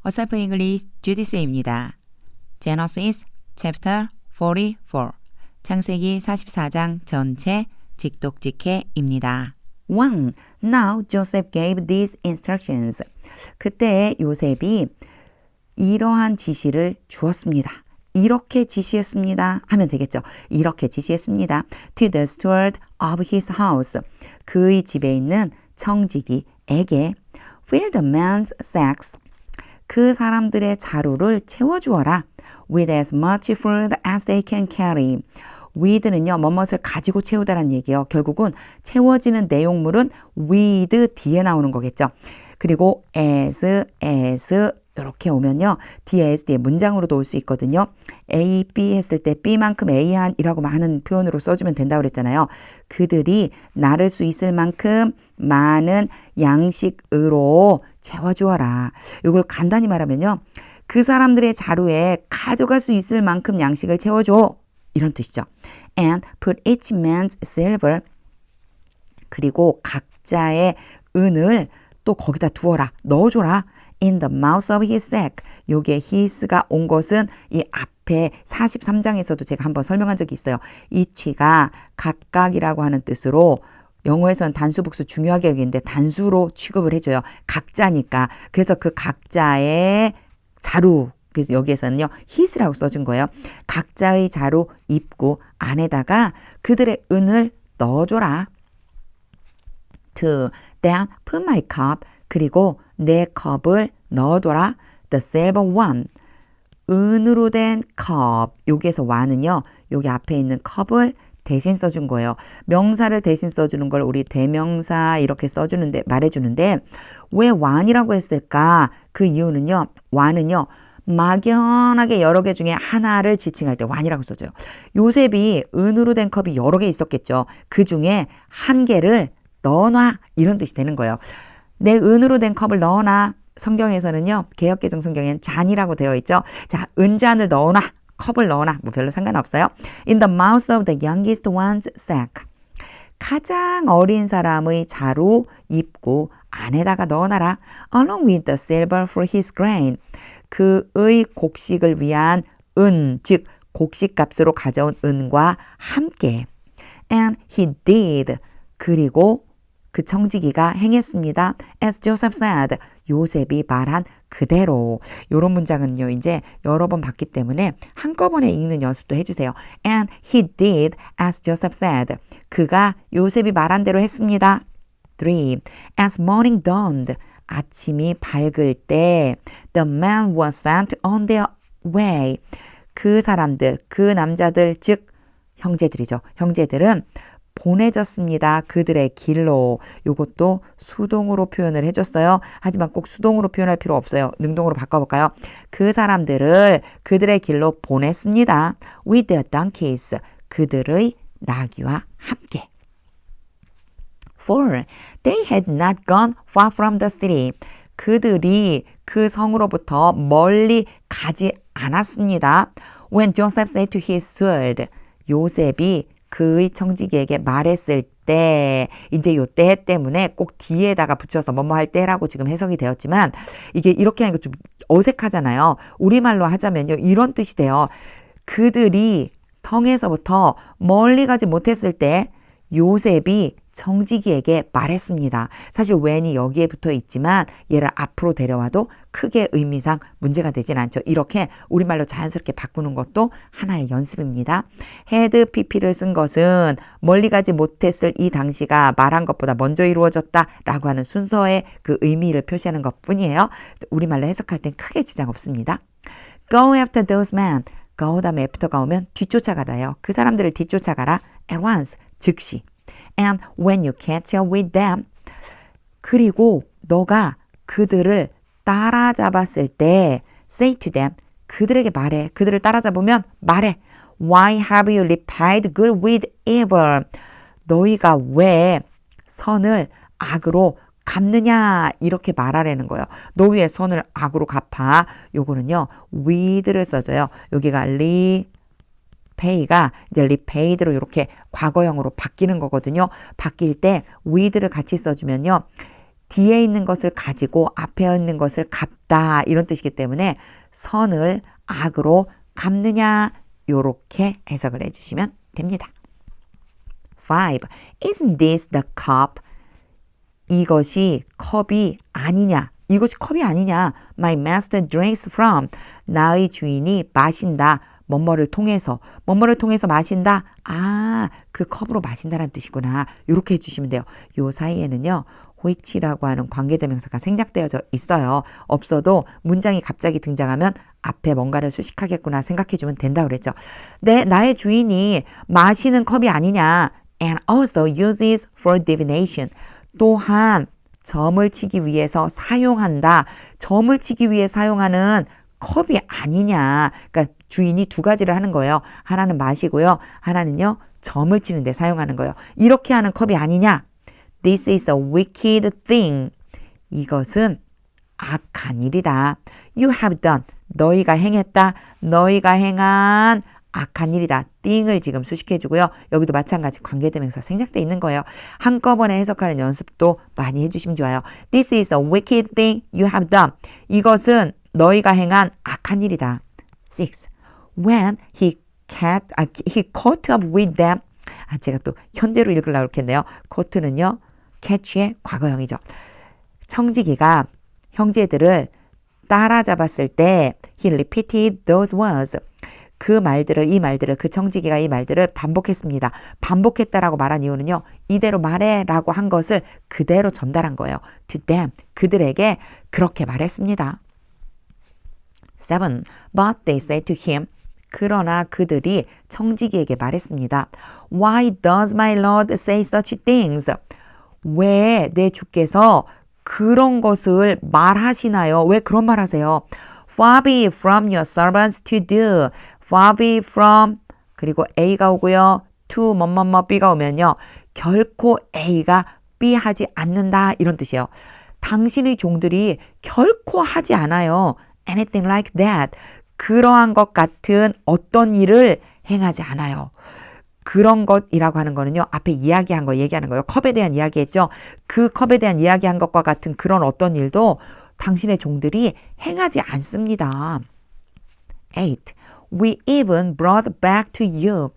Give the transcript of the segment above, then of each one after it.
What's Up English 주디스입니다. Genesis chapter 44 창세기 44장 전체 직독직해입니다. 1. Now Joseph gave these instructions. 그때 요셉이 이러한 지시를 주었습니다. 이렇게 지시했습니다 하면 되겠죠. 이렇게 지시했습니다. To the steward of his house. 그의 집에 있는 청지기에게 fill the man's sacks. 그 사람들의 자루를 채워주어라. With as much food as they can carry. with는요, 뭐뭇을 가지고 채우다라는 얘기예요. 결국은 채워지는 내용물은 with 뒤에 나오는 거겠죠. 그리고 as 이렇게 오면요. 뒤에 as 뒤에 문장으로도 올 수 있거든요. A, B 했을 때 B만큼 A한이라고 하는 표현으로 써주면 된다고 그랬잖아요. 그들이 나를 수 있을 만큼 많은 양식으로 채워주어라. 이걸 간단히 말하면요. 그 사람들의 자루에 가져갈 수 있을 만큼 양식을 채워줘. 이런 뜻이죠. And put each man's silver. 그리고 각자의 은을 또 거기다 두어라. 넣어줘라. In the mouth of his sack. 요게 his가 온 것은 이 앞에 43장에서도 제가 한번 설명한 적이 있어요. each가 각각이라고 하는 뜻으로 영어에서는 단수 복수 중요하게 여기는데 단수로 취급을 해줘요. 각자니까. 그래서 그 각자의 자루. 그래서 여기에서는요. his라고 써준 거예요. 각자의 자루 입구 안에다가 그들의 은을 넣어줘라. 2. Then put my cup. 그리고 내 컵을 넣어둬라. The silver one. 은으로 된 컵. 여기에서 one은요. 여기 앞에 있는 컵을 대신 써준 거예요. 명사를 대신 써주는 걸 우리 대명사 이렇게 써주는데 말해주는데 왜 one이라고 했을까? 그 이유는요. one은요. 막연하게 여러 개 중에 하나를 지칭할 때 one이라고 써줘요. 요셉이 은으로 된 컵이 여러 개 있었겠죠. 그 중에 한 개를 넣어놔. 이런 뜻이 되는 거예요. 내 은으로 된 컵을 넣어놔. 성경에서는요. 개역개정 성경엔 잔이라고 되어 있죠. 자, 은잔을 넣어놔. 컵을 넣어놔. 뭐 별로 상관없어요. In the mouth of the youngest one's sack. 가장 어린 사람의 자루 입구 안에다가 넣어놔라. Along with the silver for his grain. 그의 곡식을 위한 은, 즉 곡식값으로 가져온 은과 함께. And he did. 그리고 그 청지기가 행했습니다. As Joseph said, 요셉이 말한 그대로. 이런 문장은요, 이제 여러 번 봤기 때문에 한꺼번에 읽는 연습도 해주세요. And he did as Joseph said. 그가 요셉이 말한 대로 했습니다. 3. As morning dawned. 아침이 밝을 때 the men were sent on their way. 그 사람들, 그 남자들, 즉 형제들이죠. 형제들은 보내졌습니다. 그들의 길로. 이것도 수동으로 표현을 해줬어요. 하지만 꼭 수동으로 표현할 필요 없어요. 능동으로 바꿔볼까요? 그 사람들을 그들의 길로 보냈습니다. With their donkeys. 그들의 나귀와 함께. 4. They had not gone far from the city. 그들이 그 성으로부터 멀리 가지 않았습니다. When Joseph said to his steward. 요셉이 그의 청지기에게 말했을 때, 이제 요 때 때문에 꼭 뒤에다가 붙여서 뭐뭐 할 때라고 지금 해석이 되었지만 이게 이렇게 하니까 좀 어색하잖아요. 우리말로 하자면요. 이런 뜻이 돼요. 그들이 성에서부터 멀리 가지 못했을 때 요셉이 청지기에게 말했습니다. 사실 when이 여기에 붙어 있지만 얘를 앞으로 데려와도 크게 의미상 문제가 되진 않죠. 이렇게 우리말로 자연스럽게 바꾸는 것도 하나의 연습입니다. had pp를 쓴 것은 멀리 가지 못했을 이 당시가 말한 것보다 먼저 이루어졌다라고 하는 순서의 그 의미를 표시하는 것뿐이에요. 우리말로 해석할 땐 크게 지장 없습니다. Go after those men. go 다음에 after가 오면 뒤쫓아가다요. 그 사람들을 뒤쫓아가라. at once. 즉시. And when you catch up with them. 그리고 너가 그들을 따라잡았을 때 say to them. 그들에게 말해. 그들을 따라잡으면 말해. Why have you repaid good with evil? 너희가 왜 선을 악으로 갚느냐 이렇게 말하라는 거예요. 너 왜 선을 악으로 갚아? 요거는요. with를 써줘요. 여기가 pay가 이제 repaid로 이렇게 과거형으로 바뀌는 거거든요. 바뀔 때 with를 같이 써주면요. 뒤에 있는 것을 가지고 앞에 있는 것을 갚다 이런 뜻이기 때문에 선을 악으로 갚느냐 요렇게 해석을 해주시면 됩니다. 5. Isn't this the cup? 이것이 컵이 아니냐. 이것이 컵이 아니냐. My master drinks from. 나의 주인이 마신다. 뭐뭐를 통해서. 뭐뭐를 통해서 마신다. 아, 그 컵으로 마신다라는 뜻이구나. 이렇게 해주시면 돼요. 요 사이에는요. which라고 하는 관계대명사가 생략되어져 있어요. 없어도 문장이 갑자기 등장하면 앞에 뭔가를 수식하겠구나 생각해주면 된다고 그랬죠. 네, 나의 주인이 마시는 컵이 아니냐. And also uses for divination. 또한 점을 치기 위해서 사용한다. 점을 치기 위해 사용하는 컵이 아니냐. 그러니까 주인이 두 가지를 하는 거예요. 하나는 마시고요. 하나는요. 점을 치는 데 사용하는 거예요. 이렇게 하는 컵이 아니냐. This is a wicked thing. 이것은 악한 일이다. You have done. 너희가 행했다. 너희가 행한 악한 일이다. thing을 지금 수식해주고요. 여기도 마찬가지 관계대명사 생략돼 있는 거예요. 한꺼번에 해석하는 연습도 많이 해주시면 좋아요. This is a wicked thing you have done. 이것은 너희가 행한 악한 일이다. 6. When he caught up with them. 제가 또 현재로 읽으려고 그랬네요. caught는요. catch의 과거형이죠. 청지기가 형제들을 따라잡았을 때 he repeated those words. 이 말들을 그 청지기가 이 말들을 반복했습니다. 반복했다라고 말한 이유는요. 이대로 말해라고 한 것을 그대로 전달한 거예요. To them. 그들에게 그렇게 말했습니다. 7. But they said to him. 그러나 그들이 청지기에게 말했습니다. Why does my Lord say such things? 왜 내 주께서 그런 것을 말하시나요? 왜 그런 말 하세요? Far be from your servants to do. Far be from 그리고 A가 오고요. to 뭐뭐뭐 B가 오면요. 결코 A가 B 하지 않는다 이런 뜻이에요. 당신의 종들이 결코 하지 않아요. Anything like that. 그러한 것 같은 어떤 일을 행하지 않아요. 그런 것이라고 하는 거는요. 앞에 이야기한 거 얘기하는 거예요. 컵에 대한 이야기했죠. 그 컵에 대한 이야기한 것과 같은 그런 어떤 일도 당신의 종들이 행하지 않습니다. 8. We even brought back to you.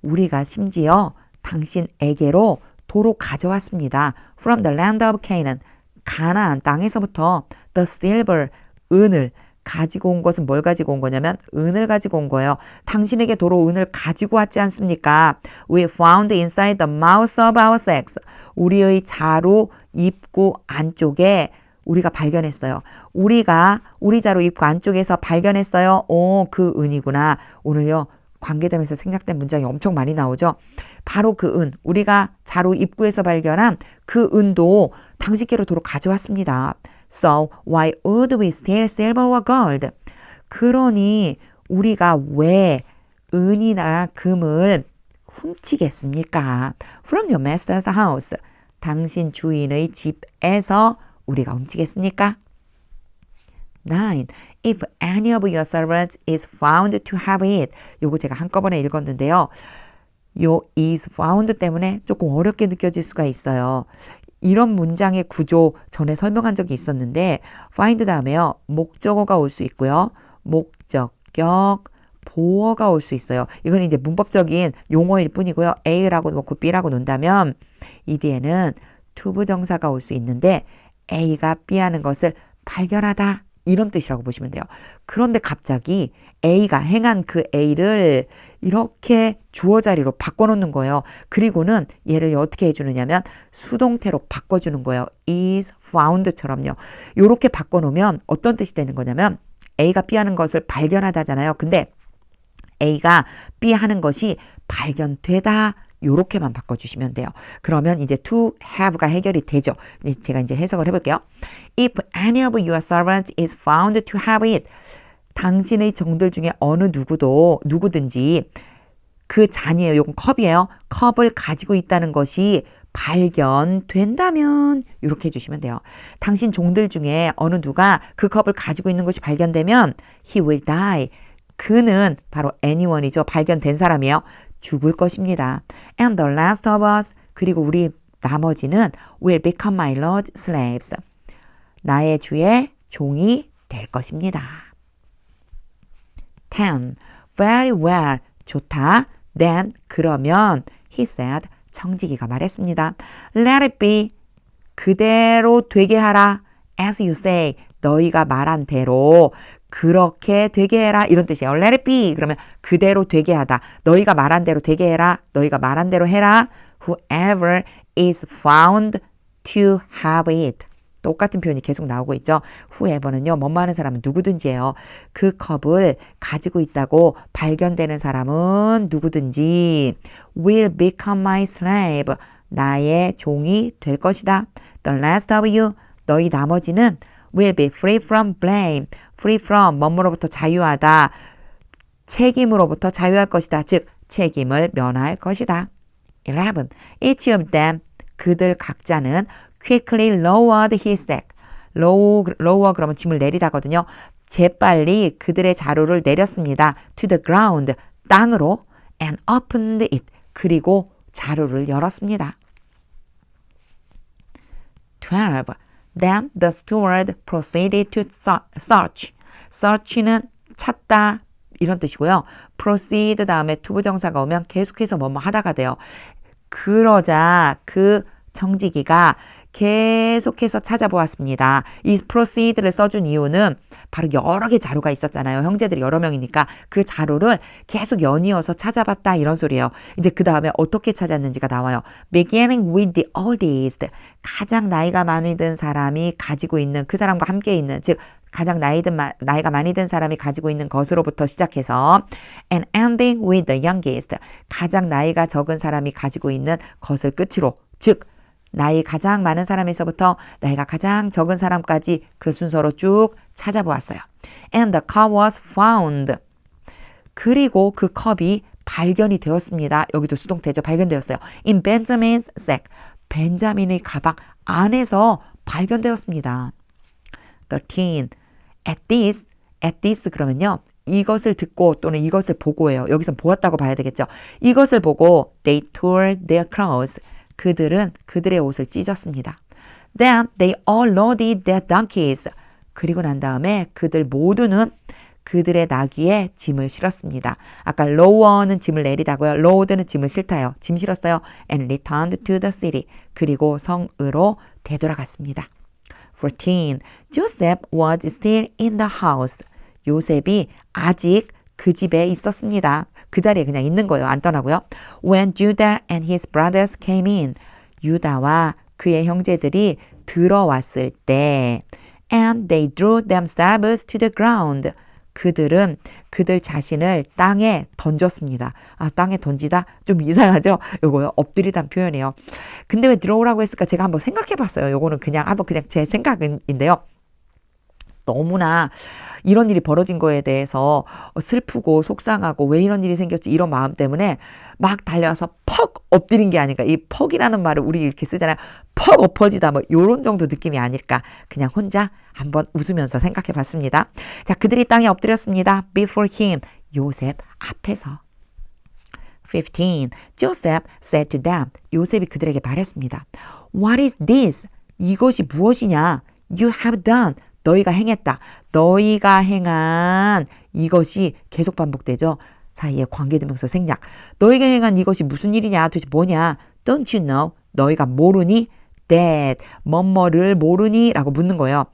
우리가 심지어 당신에게로 도로 가져왔습니다. From the land of Canaan. 가나안 땅에서부터 the silver, 은을 가지고 온 것은 뭘 가지고 온 거냐면 은을 가지고 온 거예요. 당신에게 도로 은을 가지고 왔지 않습니까? We found inside the mouth of our sacks. 우리의 자루 입구 안쪽에 우리가 발견했어요. 우리 자루 입구 안쪽에서 발견했어요. 그 은이구나. 오늘요. 관계되면서 생략된 문장이 엄청 많이 나오죠. 바로 그 은, 우리가 자루 입구에서 발견한 그 은도 당신께로 도로 가져왔습니다. So why would we steal silver or gold? 그러니 우리가 왜 은이나 금을 훔치겠습니까? From your master's house. 당신 주인의 집에서 우리가 훔치겠습니까? 9. If any of your servants is found to have it. 요거 제가 한꺼번에 읽었는데요. 요 is found 때문에 조금 어렵게 느껴질 수가 있어요. 이런 문장의 구조 전에 설명한 적이 있었는데 find 다음에요. 목적어가 올 수 있고요. 목적격, 보어가 올 수 있어요. 이건 이제 문법적인 용어일 뿐이고요. A라고 놓고 B라고 놓는다면 이 뒤에는 투부정사가 올 수 있는데 A가 B 하는 것을 발견하다 이런 뜻이라고 보시면 돼요. 그런데 갑자기 A가 행한 그 A를 이렇게 주어 자리로 바꿔놓는 거예요. 그리고는 얘를 어떻게 해주느냐면 수동태로 바꿔주는 거예요. is found처럼요. 이렇게 바꿔놓으면 어떤 뜻이 되는 거냐면 A가 B 하는 것을 발견하다잖아요. 근데 A가 B 하는 것이 발견되다 요렇게만 바꿔주시면 돼요. 그러면 이제 to have가 해결이 되죠. 제가 이제 해석을 해볼게요. If any of your servants is found to have it. 당신의 종들 중에 어느 누구든지 그 잔이에요. 요건 컵이에요. 컵을 가지고 있다는 것이 발견된다면 이렇게 해주시면 돼요. 당신 종들 중에 어느 누가 그 컵을 가지고 있는 것이 발견되면 he will die. 그는 바로 anyone이죠. 발견된 사람이에요. 죽을 것입니다. And the last of us. 그리고 우리 나머지는 will become my Lord's slaves. 나의 주의 종이 될 것입니다. 10. Very well. 좋다. Then 그러면 he said 청지기가 말했습니다. Let it be. 그대로 되게 하라. As you say. 너희가 말한 대로 그렇게 되게 해라. 이런 뜻이에요. Let it be. 그러면 그대로 되게 하다. 너희가 말한 대로 되게 해라. 너희가 말한 대로 해라. Whoever is found to have it. 똑같은 표현이 계속 나오고 있죠. whoever는요. 뭐뭐하는 사람은 누구든지예요. 그 컵을 가지고 있다고 발견되는 사람은 누구든지 will become my slave. 나의 종이 될 것이다. The rest of you. 너희 나머지는 will be free from blame. free from 뭐뭐로부터 자유하다. 책임으로부터 자유할 것이다. 즉 책임을 면할 것이다. 11. Each of them. 그들 각자는 quickly lowered his sack. lower 그러면 짐을 내리다거든요. 재빨리 그들의 자루를 내렸습니다. to the ground. 땅으로. and opened it. 그리고 자루를 열었습니다. 12. Then the steward proceeded to search. search는 찾다 이런 뜻이고요. proceed 다음에 투부정사가 오면 계속해서 뭐뭐 하다가 돼요. 그러자 그 청지기가 계속해서 찾아보았습니다. 이 proceed를 써준 이유는 바로 여러 개 자료가 있었잖아요. 형제들이 여러 명이니까 그 자료를 계속 연이어서 찾아봤다 이런 소리예요. 이제 그 다음에 어떻게 찾았는지가 나와요. Beginning with the oldest. 가장 나이가 많이 든 사람이 가지고 있는 그 사람과 함께 있는 즉 가장 나이가 많이 든 사람이 가지고 있는 것으로부터 시작해서 and ending with the youngest. 가장 나이가 적은 사람이 가지고 있는 것을 끝으로 즉 나이 가장 많은 사람에서부터 나이가 가장 적은 사람까지 그 순서로 쭉 찾아보았어요. And the cup was found. 그리고 그 컵이 발견이 되었습니다. 여기도 수동태죠. 발견되었어요. In Benjamin's sack. 벤자민의 가방 안에서 발견되었습니다. 13. At this 그러면요. 이것을 듣고 또는 이것을 보고예요. 여기선 보았다고 봐야 되겠죠. 이것을 보고 they tore their clothes. 그들은 그들의 옷을 찢었습니다. Then they all loaded their donkeys. 그리고 난 다음에 그들 모두는 그들의 나귀에 짐을 실었습니다. 아까 lower는 짐을 내리다고요. load는 짐을 실타요. 짐 실었어요. And returned to the city. 그리고 성으로 되돌아갔습니다. 14. Joseph was still in the house. 요셉이 아직 그 집에 있었습니다. 그 자리에 그냥 있는 거예요. 안 떠나고요. When Judah and his brothers came in. 유다와 그의 형제들이 들어왔을 때 and they drew themselves to the ground. 그들은 그들 자신을 땅에 던졌습니다. 아, 땅에 던지다? 좀 이상하죠? 요거요. 엎드리다는 표현이에요. 근데 왜 들어오라고 했을까? 제가 한번 생각해 봤어요. 요거는 그냥 제 생각인데요. 너무나 이런 일이 벌어진 거에 대해서 슬프고 속상하고 왜 이런 일이 생겼지 이런 마음 때문에 막 달려와서 퍽 엎드린 게 아닐까. 이 퍽이라는 말을 우리 이렇게 쓰잖아요. 퍽 엎어지다 뭐 이런 정도 느낌이 아닐까. 그냥 혼자 한번 웃으면서 생각해 봤습니다. 자, 그들이 땅에 엎드렸습니다. Before him. 요셉 앞에서. 15. Joseph said to them. 요셉이 그들에게 말했습니다. What is this? 이것이 무엇이냐? You have done. 너희가 행했다. 너희가 행한 이것이 계속 반복되죠. 사이에 관계대명사 생략. 너희가 행한 이것이 무슨 일이냐? 도대체 뭐냐? Don't you know? 너희가 모르니? That. 뭐뭐를 모르니? 라고 묻는 거예요.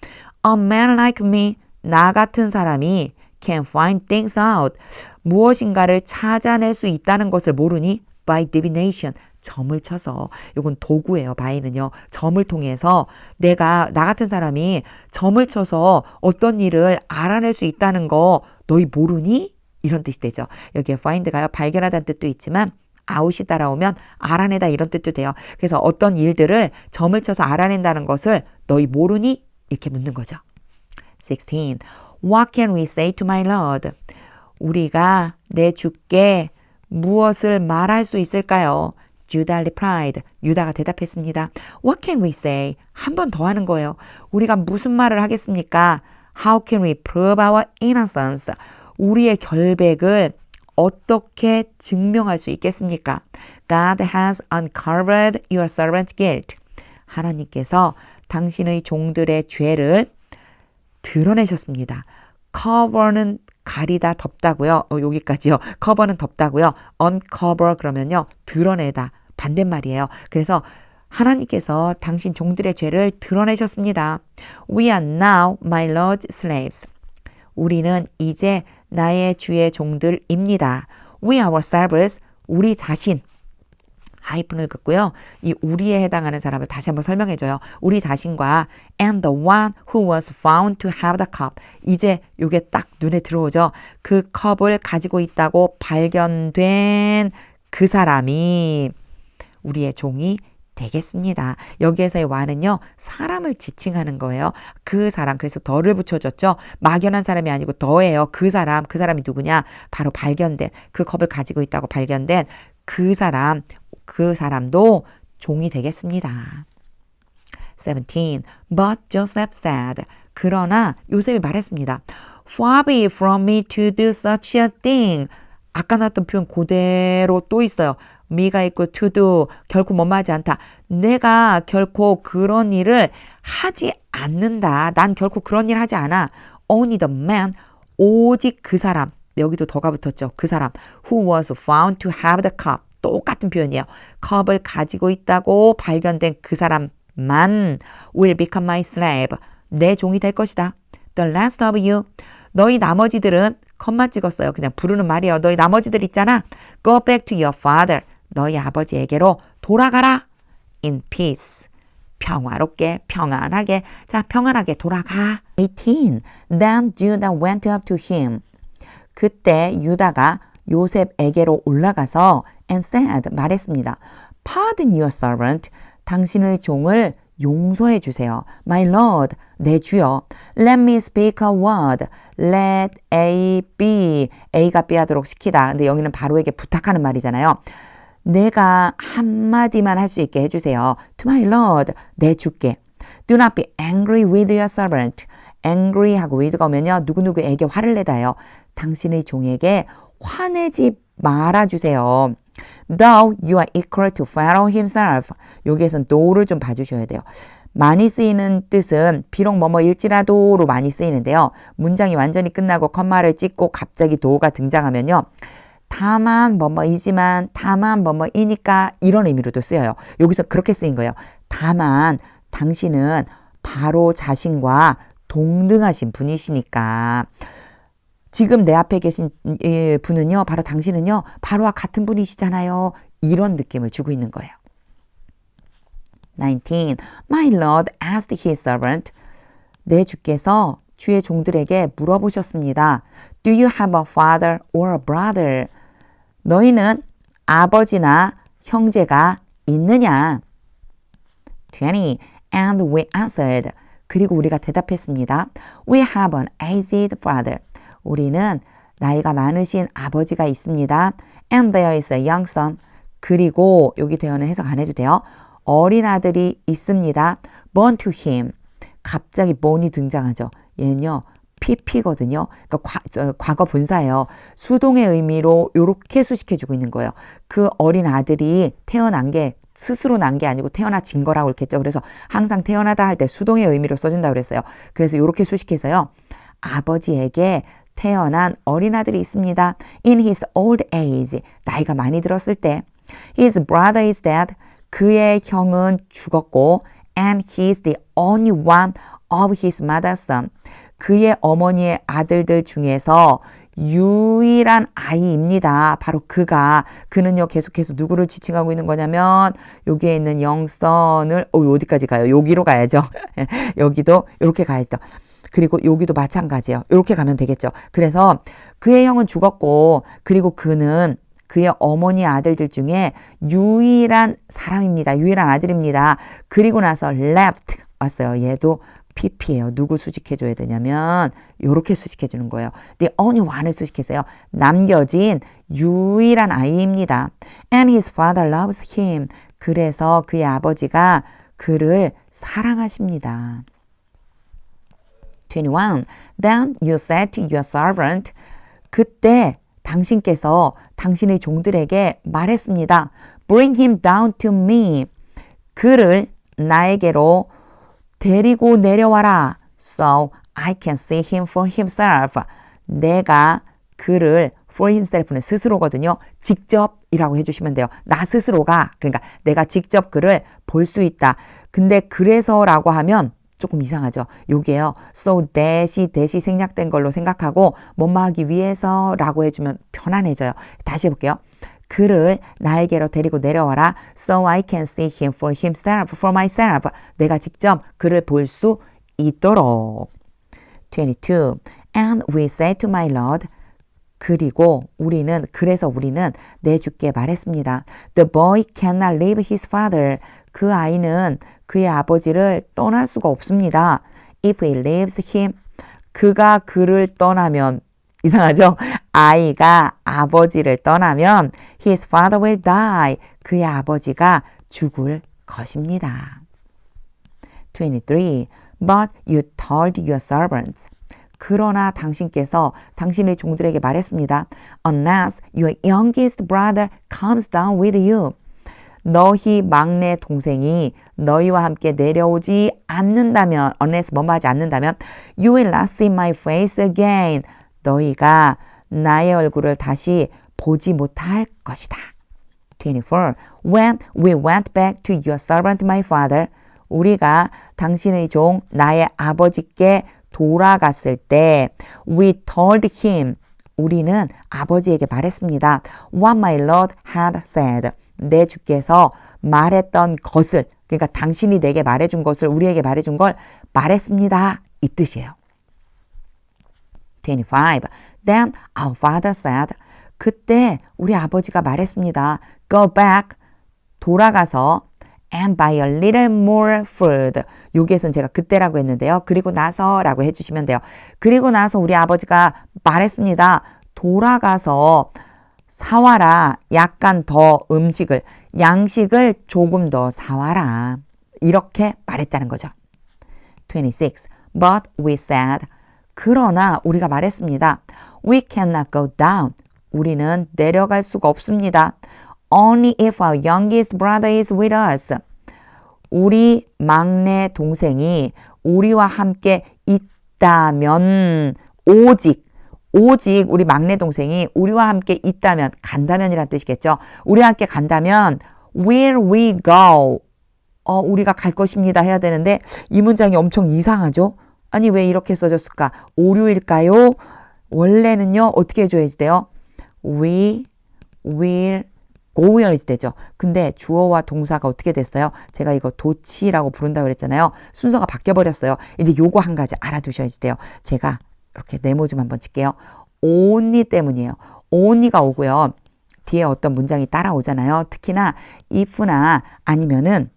A man like me. 나 같은 사람이 can find things out. 무엇인가를 찾아낼 수 있다는 것을 모르니? By divination. 점을 쳐서. 이건 도구예요. by는요. 점을 통해서 나 같은 사람이 점을 쳐서 어떤 일을 알아낼 수 있다는 거 너희 모르니? 이런 뜻이 되죠. 여기에 find가요. 발견하다는 뜻도 있지만 out이 따라오면 알아내다 이런 뜻도 돼요. 그래서 어떤 일들을 점을 쳐서 알아낸다는 것을 너희 모르니? 이렇게 묻는 거죠. 16. What can we say to my Lord? 우리가 내 주께 무엇을 말할 수 있을까요? Judah replied. 유다가 대답했습니다. What can we say? 한 번 더 하는 거예요. 우리가 무슨 말을 하겠습니까? How can we prove our innocence? 우리의 결백을 어떻게 증명할 수 있겠습니까? God has uncovered your servant's guilt. 하나님께서 당신의 종들의 죄를 드러내셨습니다. cover는 가리다, 덮다고요. 여기까지요. cover는 덮다고요. uncover 그러면요. 드러내다. 반대말이에요. 그래서 하나님께서 당신 종들의 죄를 드러내셨습니다. We are now my Lord's slaves. 우리는 이제 나의 주의 종들입니다. We ourselves, 우리 자신. 하이픈을 긋고요. 이 우리에 해당하는 사람을 다시 한번 설명해줘요. 우리 자신과 and the one who was found to have the cup. 이제 이게 딱 눈에 들어오죠. 그 컵을 가지고 있다고 발견된 그 사람이 우리의 종이 되겠습니다. 여기에서의 one은요. 사람을 지칭하는 거예요. 그 사람. 그래서 더를 붙여줬죠. 막연한 사람이 아니고 더예요. 그 사람이 누구냐? 바로 발견된 그 컵을 가지고 있다고 발견된 그 사람도 종이 되겠습니다. 17. But Joseph said. 그러나 요셉이 말했습니다. Far be it from me to do such a thing. 아까 나왔던 표현 그대로 또 있어요. me가 있고 to do 결코 뭐뭐하지 않다. 내가 결코 그런 일을 하지 않는다. 난 결코 그런 일 하지 않아. Only the man. 오직 그 사람. 여기도 더가 붙었죠. 그 사람. Who was found to have the cup. 똑같은 표현이에요. 컵을 가지고 있다고 발견된 그 사람만 will become my slave. 내 종이 될 것이다. The rest of you. 너희 나머지들은 컴마 찍었어요. 그냥 부르는 말이에요. 너희 나머지들 있잖아. Go back to your father. 너희 아버지에게로 돌아가라. In peace. 평화롭게, 평안하게. 자, 평안하게 돌아가. 18. Then Judah went up to him. 그때 유다가 요셉에게로 올라가서 and said, 말했습니다. Pardon your servant. 당신의 종을 용서해 주세요. My Lord, 내 주여. Let me speak a word. Let A be. A가 B 하도록 시키다. 근데 여기는 바로에게 부탁하는 말이잖아요. 내가 한마디만 할 수 있게 해주세요. To my Lord, 내 주께. Do not be angry with your servant. angry하고 with가 오면요. 누구누구에게 화를 내다요. 당신의 종에게 화내지 말아주세요. Though you are equal to Pharaoh himself. 여기에선 though를 좀 봐주셔야 돼요. 많이 쓰이는 뜻은 비록 뭐뭐일지라도로 많이 쓰이는데요. 문장이 완전히 끝나고 컴마를 찍고 갑자기 do가 등장하면요. 다만 뭐뭐이지만 다만 뭐뭐이니까 이런 의미로도 쓰여요. 여기서 그렇게 쓰인 거예요. 다만 당신은 바로 자신과 동등하신 분이시니까 지금 내 앞에 계신 분은요. 바로 당신은요. 바로와 같은 분이시잖아요. 이런 느낌을 주고 있는 거예요. 19. My Lord asked his servant. 내 주께서 주의 종들에게 물어보셨습니다. Do you have a father or a brother? 너희는 아버지나 형제가 있느냐? 20. And we answered. 그리고 우리가 대답했습니다. We have an aged father. 우리는 나이가 많으신 아버지가 있습니다. And there is a young son. 그리고 여기 대어는 해석 안 해도 돼요. 어린 아들이 있습니다. Born to him. 갑자기 born이 등장하죠. 얘는요. PP거든요. 그러니까 과거 분사예요. 수동의 의미로 이렇게 수식해주고 있는 거예요. 그 어린 아들이 태어난 게 스스로 난 게 아니고 태어나진 거라고 했겠죠. 그래서 항상 태어나다 할 때 수동의 의미로 써준다고 그랬어요. 그래서 이렇게 수식해서요. 아버지에게 태어난 어린아들이 있습니다. In his old age. 나이가 많이 들었을 때. His brother is dead. 그의 형은 죽었고 and he is the only one of his mother's son. 그의 어머니의 아들들 중에서 유일한 아이입니다. 바로 그는요 계속해서 누구를 지칭하고 있는 거냐면 여기에 있는 영선을 어디까지 가요? 여기로 가야죠. 여기도 이렇게 가야죠. 그리고 여기도 마찬가지예요. 이렇게 가면 되겠죠. 그래서 그의 형은 죽었고 그리고 그는 그의 어머니 아들들 중에 유일한 사람입니다. 유일한 아들입니다. 그리고 나서 left 왔어요. 얘도 PP예요. 누구 수식해줘야 되냐면 이렇게 수식해주는 거예요. The only one을 수식해서요. 남겨진 유일한 아이입니다. And his father loves him. 그래서 그의 아버지가 그를 사랑하십니다. 21. Then you said to your servant. 그때 당신께서 당신의 종들에게 말했습니다. Bring him down to me. 그를 나에게로 데리고 내려와라. So I can see him for himself. 내가 그를 for himself는 스스로거든요. 직접이라고 해주시면 돼요. 나 스스로가 그러니까 내가 직접 그를 볼 수 있다. 근데 그래서라고 하면 조금 이상하죠. 요게요. So that이 생략된 걸로 생각하고 뭐뭐 하기 위해서라고 해주면 편안해져요. 다시 해볼게요. 그를 나에게로 데리고 내려와라. So I can see him for himself, for myself. 내가 직접 그를 볼 수 있도록. 22. And we said to my Lord. 그래서 우리는 내 주께 말했습니다. The boy cannot leave his father. 그 아이는 그의 아버지를 떠날 수가 없습니다. If he leaves him. 그가 그를 떠나면 이상하죠? 아이가 아버지를 떠나면 his father will die. 그의 아버지가 죽을 것입니다. 23. But you told your servants. 그러나 당신께서 당신의 종들에게 말했습니다. Unless your youngest brother comes down with you. 너희 막내 동생이 너희와 함께 내려오지 않는다면, unless 뭐뭐 하지 않는다면, you will not see my face again. 너희가 나의 얼굴을 다시 보지 못할 것이다. 24. When we went back to your servant my father. 우리가 당신의 종 나의 아버지께 돌아갔을 때 we told him. 우리는 아버지에게 말했습니다. What my Lord had said. 내 주께서 말했던 것을, 그러니까 당신이 내게 말해준 것을, 우리에게 말해준 걸 말했습니다. 이 뜻이에요. 25. Then our father said. 그때 우리 아버지가 말했습니다. Go back. 돌아가서 and buy a little more food. 여기에서는 제가 그때라고 했는데요. 그리고 나서라고 해주시면 돼요. 그리고 나서 우리 아버지가 말했습니다. 돌아가서 사와라. 약간 더 음식을, 양식을 조금 더 사와라. 이렇게 말했다는 거죠. 26. But we said. 그러나 우리가 말했습니다. We cannot go down. 우리는 내려갈 수가 없습니다. Only if our youngest brother is with us. 우리 막내 동생이 우리와 함께 있다면, 오직 우리 막내 동생이 우리와 함께 있다면, 간다면이란 뜻이겠죠. 우리와 함께 간다면 will we go. 우리가 갈 것입니다 해야 되는데 이 문장이 엄청 이상하죠. 아니 왜 이렇게 써졌을까? 오류일까요? 원래는요 어떻게 해줘야지 돼요? We will go여야지 되죠. 근데 주어와 동사가 어떻게 됐어요? 제가 이거 도치라고 부른다고 그랬잖아요. 순서가 바뀌어버렸어요. 이제 요거 한 가지 알아두셔야지 돼요. 제가 이렇게 네모 좀 한번 칠게요. only 때문이에요. only가 오고요. 뒤에 어떤 문장이 따라오잖아요. 특히나 if나 아니면은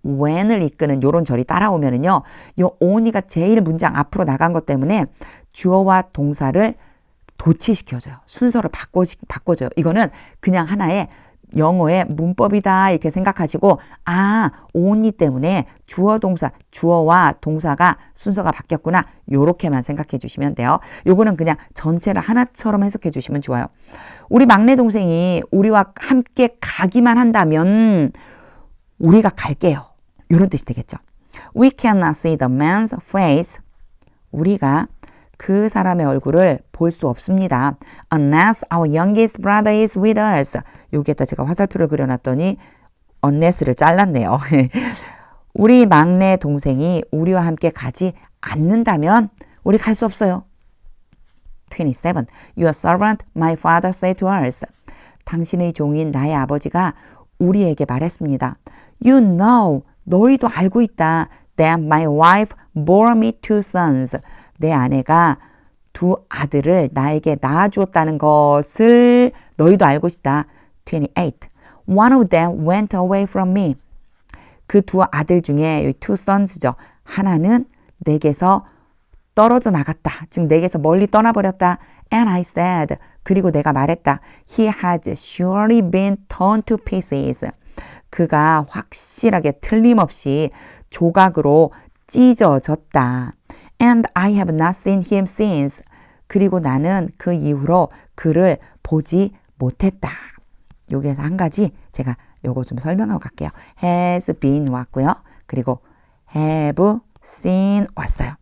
when을 이끄는 요런 절이 따라오면은요. 요 only가 제일 문장 앞으로 나간 것 때문에 주어와 동사를 도치시켜줘요. 순서를 바꿔줘요. 이거는 그냥 하나의 영어의 문법이다 이렇게 생각하시고 only 때문에 주어와 동사가 순서가 바뀌었구나 요렇게만 생각해 주시면 돼요. 요거는 그냥 전체를 하나처럼 해석해 주시면 좋아요. 우리 막내 동생이 우리와 함께 가기만 한다면 우리가 갈게요. 요런 뜻이 되겠죠. We cannot see the man's face. 우리가 그 사람의 얼굴을 볼 수 없습니다. Unless our youngest brother is with us. 여기에다 제가 화살표를 그려놨더니 unless를 잘랐네요. 우리 막내 동생이 우리와 함께 가지 않는다면 우리 갈 수 없어요. 27. Your servant, my father said to us. 당신의 종인 나의 아버지가 우리에게 말했습니다. You know, 너희도 알고 있다. That my wife bore me 2 sons. 내 아내가 2 아들을 나에게 낳아주었다는 것을 너희도 알고 있다. 28. One of them went away from me. 그 2 아들 중에 2 sons죠. 하나는 내게서 떨어져 나갔다. 즉 내게서 멀리 떠나버렸다. And I said. 그리고 내가 말했다. He has surely been torn to pieces. 그가 확실하게 틀림없이 조각으로 찢어졌다. And I have not seen him since. 그리고 나는 그 이후로 그를 보지 못했다. 여기에서 한 가지 제가 요거 좀 설명하고 갈게요. has been 왔고요. 그리고 have seen 왔어요.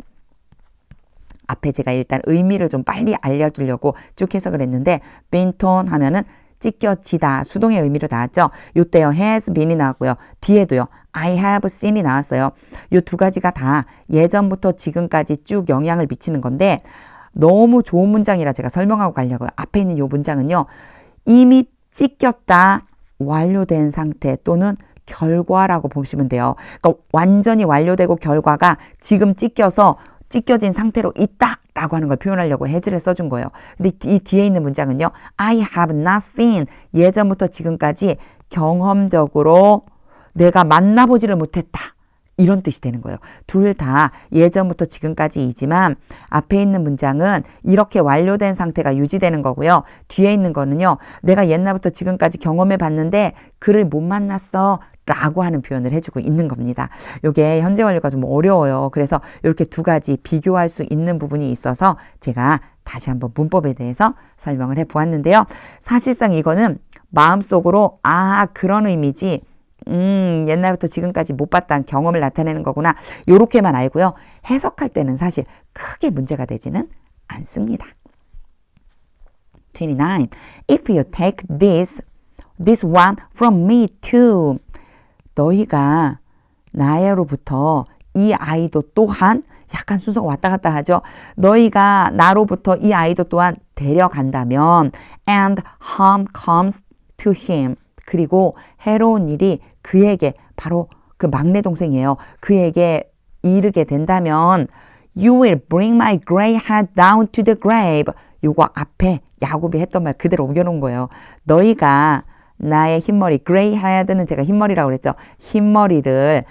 앞에 제가 일단 의미를 좀 빨리 알려주려고 쭉 해석을 했는데 been torn 하면은 찢겨지다 수동의 의미로 나왔죠. 요때요 has been이 나왔고요. 뒤에도요 I have seen이 나왔어요. 요 두 가지가 다 예전부터 지금까지 쭉 영향을 미치는 건데 너무 좋은 문장이라 제가 설명하고 가려고요. 앞에 있는 요 문장은요. 이미 찢겼다 완료된 상태 또는 결과라고 보시면 돼요. 그러니까 완전히 완료되고 결과가 지금 찢겨진 상태로 있다라고 하는 걸 표현하려고 has를 써준 거예요. 근데 이 뒤에 있는 문장은요. I have not seen 예전부터 지금까지 경험적으로 내가 만나보지를 못했다. 이런 뜻이 되는 거예요. 둘 다 예전부터 지금까지이지만 앞에 있는 문장은 이렇게 완료된 상태가 유지되는 거고요. 뒤에 있는 거는요. 내가 옛날부터 지금까지 경험해 봤는데 그를 못 만났어 라고 하는 표현을 해주고 있는 겁니다. 이게 현재 완료가 좀 어려워요. 그래서 이렇게 두 가지 비교할 수 있는 부분이 있어서 제가 다시 한번 문법에 대해서 설명을 해보았는데요. 사실상 이거는 마음속으로 그런 의미지 옛날부터 지금까지 못 봤다는 경험을 나타내는 거구나. 요렇게만 알고요. 해석할 때는 사실 크게 문제가 되지는 않습니다. 29. If you take this one from me too. 너희가 나로부터 이 아이도 또한 약간 순서가 왔다 갔다 하죠. 너희가 나로부터 이 아이도 또한 데려간다면 and harm comes to him. 그리고 해로운 일이 그에게 바로 그 막내 동생이에요. 그에게 이르게 된다면 You will bring my gray head down to the grave. 요거 앞에 야곱이 했던 말 그대로 옮겨놓은 거예요. 너희가 나의 흰머리, gray head는 제가 흰머리라고 그랬죠. 흰머리를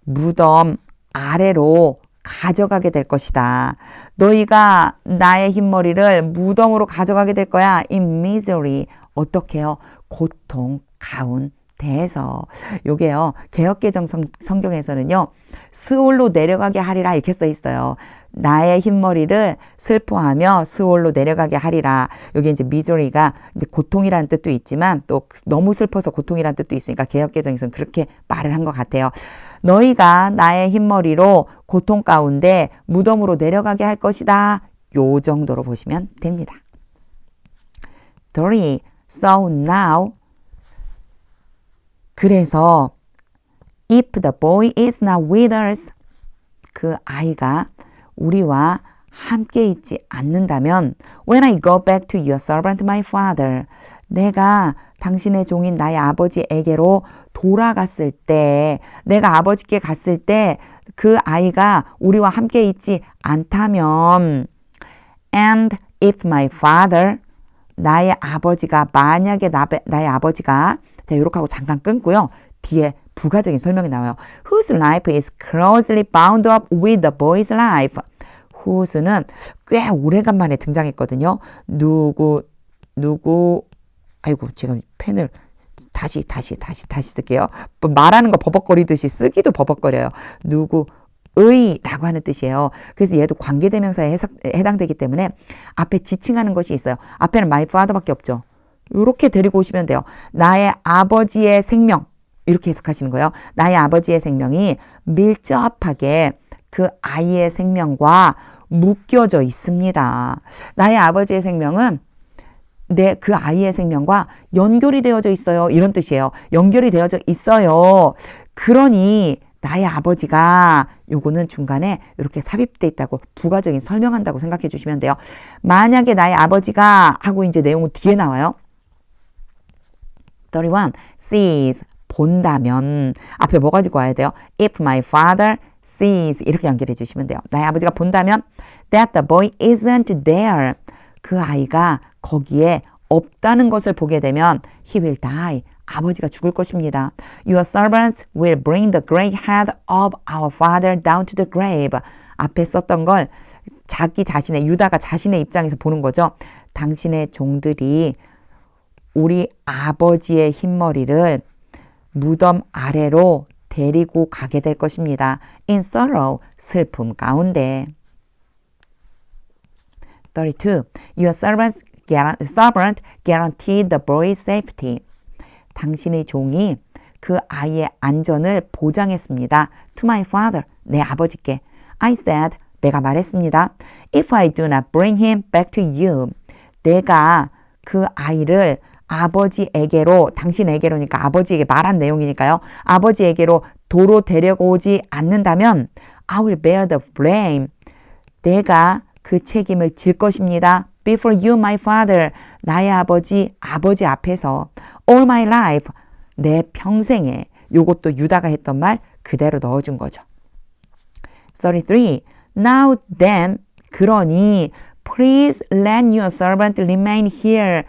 무덤 아래로 가져가게 될 것이다. 너희가 나의 흰머리를 무덤으로 가져가게 될 거야. In misery. 어떻게 해요? 고통 가운데에서. 요게요. 개역개정 성경에서는요. 스올로 내려가게 하리라 이렇게 써 있어요. 나의 흰머리를 슬퍼하며 스올로 내려가게 하리라. 여기 이제 misery가 이제 고통이라는 뜻도 있지만 또 너무 슬퍼서 고통이라는 뜻도 있으니까 개역개정에서는 그렇게 말을 한 것 같아요. 너희가 나의 흰머리로 고통 가운데 무덤으로 내려가게 할 것이다. 요 정도로 보시면 됩니다. 3. So now 그래서 if the boy is not with us 그 아이가 우리와 함께 있지 않는다면 when I go back to your servant my father 내가 당신의 종인 나의 아버지에게로 돌아갔을 때 내가 아버지께 갔을 때 그 아이가 우리와 함께 있지 않다면 and if my father 나의 아버지가 만약에 나의 아버지가 자 이렇게 하고 잠깐 끊고요. 뒤에 부가적인 설명이 나와요. Whose life is closely bound up with the boy's life. whose는 꽤 오래간만에 등장했거든요. 누구 아이고 제가 펜을 다시 쓸게요. 말하는 거 버벅거리듯이 쓰기도 버벅거려요. 누구의 라고 하는 뜻이에요. 그래서 얘도 관계대명사에 해당되기 때문에 앞에 지칭하는 것이 있어요. 앞에는 my father밖에 없죠. 이렇게 데리고 오시면 돼요. 나의 아버지의 생명 이렇게 해석하시는 거예요. 나의 아버지의 생명이 밀접하게 그 아이의 생명과 묶여져 있습니다. 나의 아버지의 생명은 그 아이의 생명과 연결이 되어져 있어요. 이런 뜻이에요. 연결이 되어져 있어요. 그러니 나의 아버지가 요거는 중간에 이렇게 삽입돼 있다고 부가적인 설명한다고 생각해 주시면 돼요. 만약에 나의 아버지가 하고 이제 내용은 뒤에 나와요. 31. sees 본다면 앞에 뭐 가지고 와야 돼요? If my father sees 이렇게 연결해 주시면 돼요. 나의 아버지가 본다면 that the boy isn't there 그 아이가 거기에 없다는 것을 보게 되면 he will die 아버지가 죽을 것입니다. Your servants will bring the gray head of our father down to the grave. 앞에 썼던 걸 자기 자신의 유다가 자신의 입장에서 보는 거죠. 당신의 종들이 우리 아버지의 흰머리를 무덤 아래로 데리고 가게 될 것입니다. In sorrow, 슬픔 가운데. 32. Your servant guaranteed the boy's safety. 당신의 종이 그 아이의 안전을 보장했습니다. To my father, 내 아버지께. I said, 내가 말했습니다. If I do not bring him back to you, 내가 그 아이를 아버지에게로, 당신에게로니까 아버지에게 말한 내용이니까요. 아버지에게로 도로 데려오지 않는다면 I will bear the blame. 내가 그 책임을 질 것입니다. Before you, my father. 나의 아버지 앞에서. All my life. 내 평생에. 요것도 유다가 했던 말 그대로 넣어준 거죠. 33. Now then, 그러니 please let your servant remain here.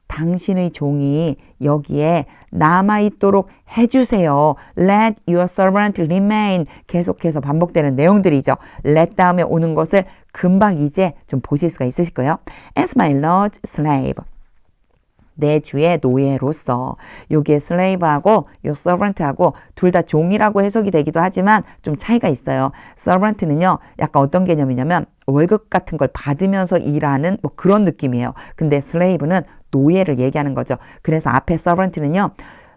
당신의 종이 여기에 남아있도록 해주세요. Let your servant remain. 계속해서 반복되는 내용들이죠. let 다음에 오는 것을 금방 이제 좀 보실 수가 있으실 거예요. As my Lord's slave. 내 주의 노예로서. 여기에 slave하고 요 servant하고 둘 다 종이라고 해석이 되기도 하지만 좀 차이가 있어요. servant는요. 약간 어떤 개념이냐면 월급 같은 걸 받으면서 일하는 뭐 그런 느낌이에요. 근데 slave는 노예를 얘기하는 거죠. 그래서 앞에 servant는요.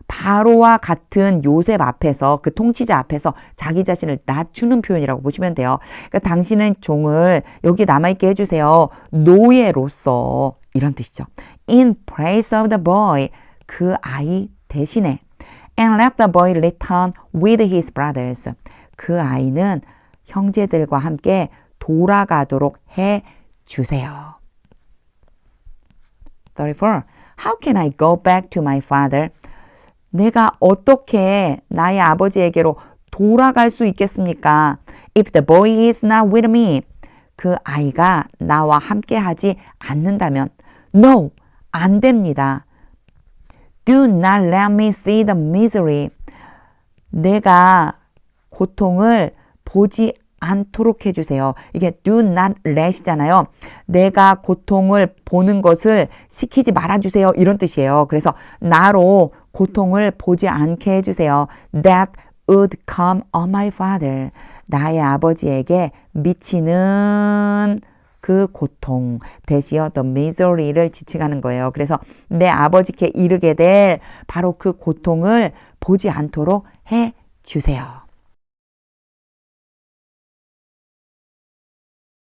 바로와 같은 요셉 앞에서 그 통치자 앞에서 자기 자신을 낮추는 표현이라고 보시면 돼요. 그러니까 당신은 종을 여기 남아있게 해주세요. 노예로서 이런 뜻이죠. In place of the boy, 그 아이 대신에 and let the boy return with his brothers. 그 아이는 형제들과 함께 돌아가도록 해주세요. 34. How can I go back to my father? 내가 어떻게 나의 아버지에게로 돌아갈 수 있겠습니까? If the boy is not with me. 그 아이가 나와 함께 하지 않는다면 No, 안 됩니다. Do not let me see the misery. 내가 고통을 보지 않도록 해주세요. 이게 do not let이잖아요. 내가 고통을 보는 것을 시키지 말아주세요. 이런 뜻이에요. 그래서 나로 고통을 보지 않게 해주세요. That would come on my father. 나의 아버지에게 미치는 그 고통, 대시어 the misery를 지칭하는 거예요. 그래서 내 아버지께 이르게 될 바로 그 고통을 보지 않도록 해주세요.